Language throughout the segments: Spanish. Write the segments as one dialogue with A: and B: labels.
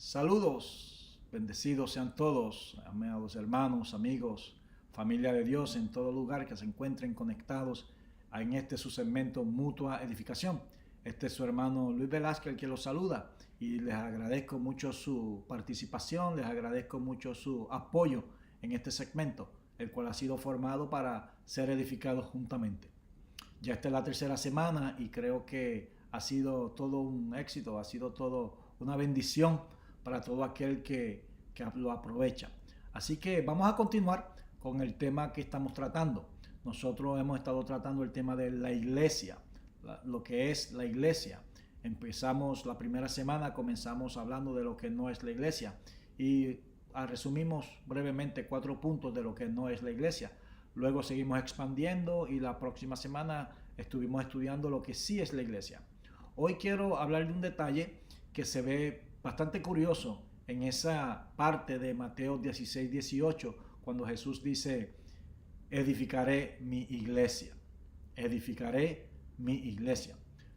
A: Saludos, bendecidos sean todos, amados hermanos, amigos, familia de Dios en todo lugar que se encuentren conectados en este su segmento Mutua Edificación. Este es su hermano Luis Velázquez el que los saluda y les agradezco mucho su participación, les agradezco mucho su apoyo en este segmento, el cual ha sido formado para ser edificados juntamente. Ya esta es la tercera semana y creo que ha sido todo un éxito, ha sido todo una bendición para todo aquel que lo aprovecha. Así que vamos a continuar con el tema que estamos tratando. Nosotros hemos estado tratando el tema de la iglesia, lo que es la iglesia. Empezamos la primera semana, comenzamos hablando de lo que no es la iglesia y resumimos brevemente 4 puntos de lo que no es la iglesia. Luego seguimos expandiendo y la próxima semana estuvimos estudiando lo que sí es la iglesia. Hoy quiero hablar de un detalle que se ve bastante curioso en esa parte de Mateo 16-18, cuando Jesús dice, edificaré mi iglesia, edificaré mi iglesia.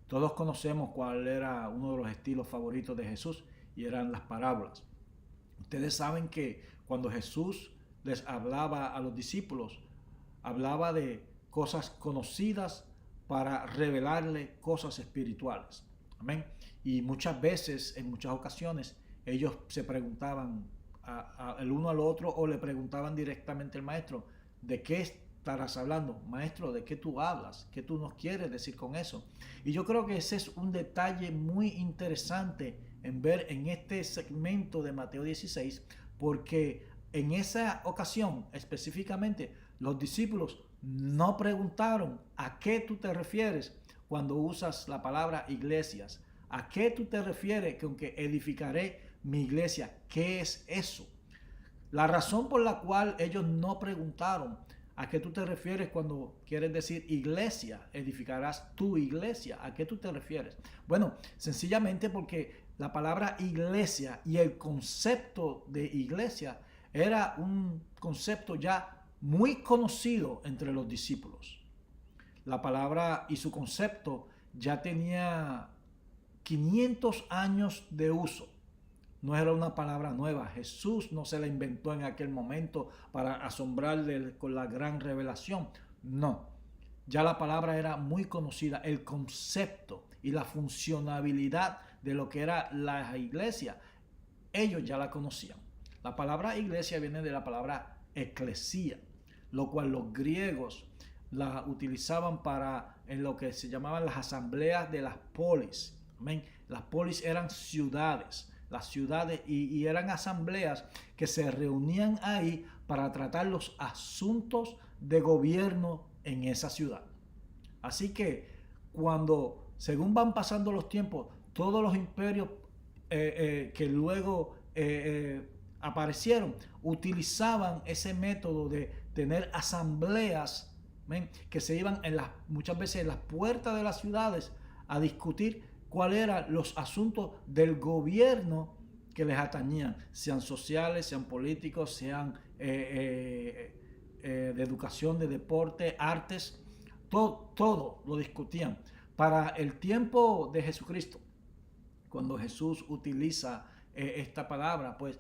A: Todos conocemos cuál era uno de los estilos favoritos de Jesús y eran las parábolas. Ustedes saben que cuando Jesús les hablaba a los discípulos, hablaba de cosas conocidas para revelarle cosas espirituales. Amén. Y muchas veces, en muchas ocasiones, ellos se preguntaban el uno al otro o le preguntaban directamente al maestro, ¿de qué estarás hablando? Maestro, ¿de qué tú hablas? ¿Qué tú nos quieres decir con eso? Y yo creo que ese es un detalle muy interesante en ver en este segmento de Mateo 16, porque en esa ocasión específicamente los discípulos no preguntaron a qué tú te refieres cuando usas la palabra iglesias. ¿A qué tú te refieres con que edificaré mi iglesia? ¿Qué es eso? La razón por la cual ellos no preguntaron a qué tú te refieres cuando quieres decir iglesia, edificarás tu iglesia. ¿A qué tú te refieres? Bueno, sencillamente porque la palabra iglesia y el concepto de iglesia era un concepto ya muy conocido entre los discípulos. La palabra y su concepto ya tenía 500 años de uso. No era una palabra nueva. Jesús no se la inventó en aquel momento para asombrarle con la gran revelación. No. Ya la palabra era muy conocida. El concepto y la funcionabilidad de lo que era la iglesia, ellos ya la conocían. La palabra iglesia viene de la palabra eclesía, lo cual los griegos la utilizaban para en lo que se llamaban las asambleas de las polis. Amén. Las polis eran ciudades, las ciudades y eran asambleas que se reunían ahí para tratar los asuntos de gobierno en esa ciudad. Así que cuando, según van pasando los tiempos, todos los imperios que luego aparecieron, utilizaban ese método de tener asambleas que se iban muchas veces en las puertas de las ciudades a discutir cuáles eran los asuntos del gobierno que les atañían, sean sociales, sean políticos, sean de educación, de deporte, artes, todo lo discutían. Para el tiempo de Jesucristo, cuando Jesús utiliza esta palabra, pues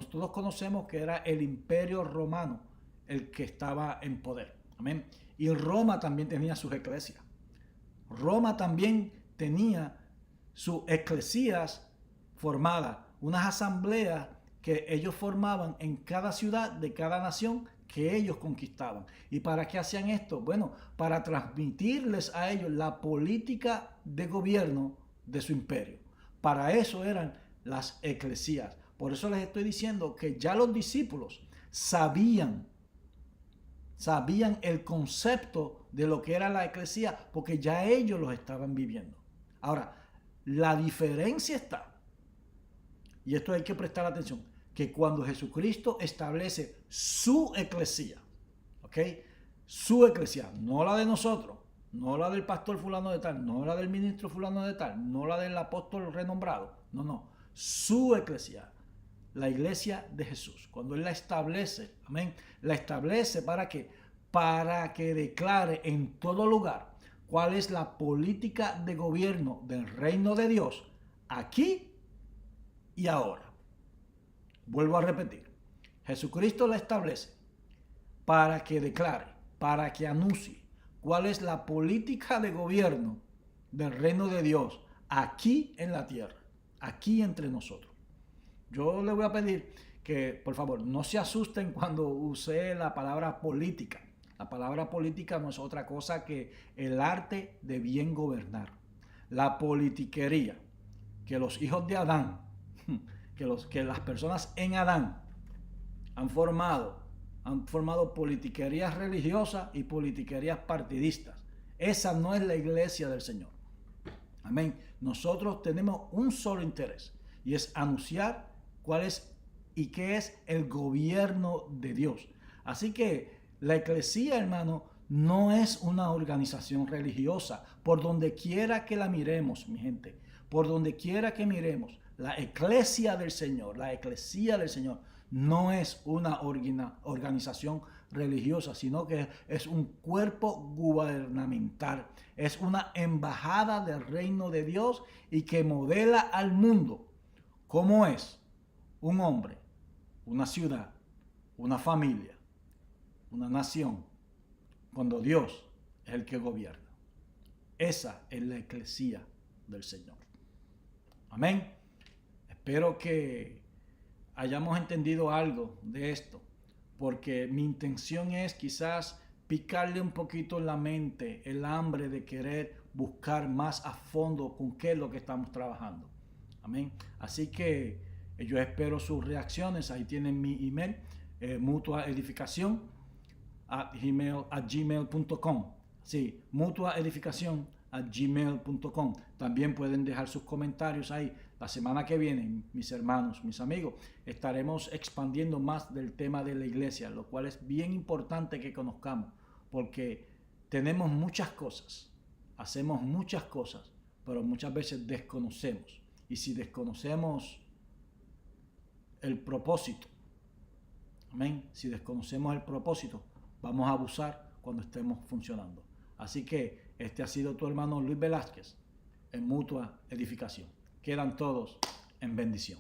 A: todos conocemos que era el imperio romano el que estaba en poder. Amén. Y Roma también tenía sus eclesias. Roma también tenía sus eclesías formadas, unas asambleas que ellos formaban en cada ciudad de cada nación que ellos conquistaban. ¿Y para qué hacían esto? Bueno, para transmitirles a ellos la política de gobierno de su imperio. Para eso eran las eclesías. Por eso les estoy diciendo que ya los discípulos sabían el concepto de lo que era la eclesía, porque ya ellos los estaban viviendo. Ahora, la diferencia está, y esto hay que prestar atención, que cuando Jesucristo establece su eclesía, ¿ok? Su eclesía, no la de nosotros, no la del pastor fulano de tal, no la del ministro fulano de tal, no la del apóstol renombrado, no, su eclesía. La iglesia de Jesús, cuando Él la establece, amén, la establece ¿para qué? Para que declare en todo lugar cuál es la política de gobierno del reino de Dios aquí y ahora. Vuelvo a repetir, Jesucristo la establece para que declare, para que anuncie cuál es la política de gobierno del reino de Dios aquí en la tierra, aquí entre nosotros. Yo le voy a pedir que, por favor, no se asusten cuando use la palabra política. La palabra política no es otra cosa que el arte de bien gobernar. La politiquería que los hijos de Adán, que las personas en Adán han formado politiquerías religiosas y politiquerías partidistas. Esa no es la iglesia del Señor. Amén. Nosotros tenemos un solo interés y es anunciar cuál es y qué es el gobierno de Dios. Así que la eclesía, hermano, no es una organización religiosa. Por donde quiera que la miremos, mi gente, por donde quiera que miremos, la eclesía del Señor no es una organización religiosa, sino que es un cuerpo gubernamental, es una embajada del reino de Dios y que modela al mundo cómo es un hombre, una ciudad, una familia, una nación, cuando Dios es el que gobierna. Esa es la eclesía del Señor. Amén. Espero que hayamos entendido algo de esto, porque mi intención es quizás picarle un poquito en la mente el hambre de querer buscar más a fondo con qué es lo que estamos trabajando. Amén. Así que yo espero sus reacciones. Ahí tienen mi email, mutuaedificacion@gmail.com. Sí, mutuaedificacion@gmail.com. También pueden dejar sus comentarios ahí. La semana que viene, mis hermanos, mis amigos, estaremos expandiendo más del tema de la iglesia, lo cual es bien importante que conozcamos, porque tenemos muchas cosas, hacemos muchas cosas, pero muchas veces desconocemos. Y si desconocemos el propósito, amén, si desconocemos el propósito, vamos a abusar cuando estemos funcionando. Así que este ha sido tu hermano Luis Velázquez en Mutua Edificación. Quedan todos en bendición.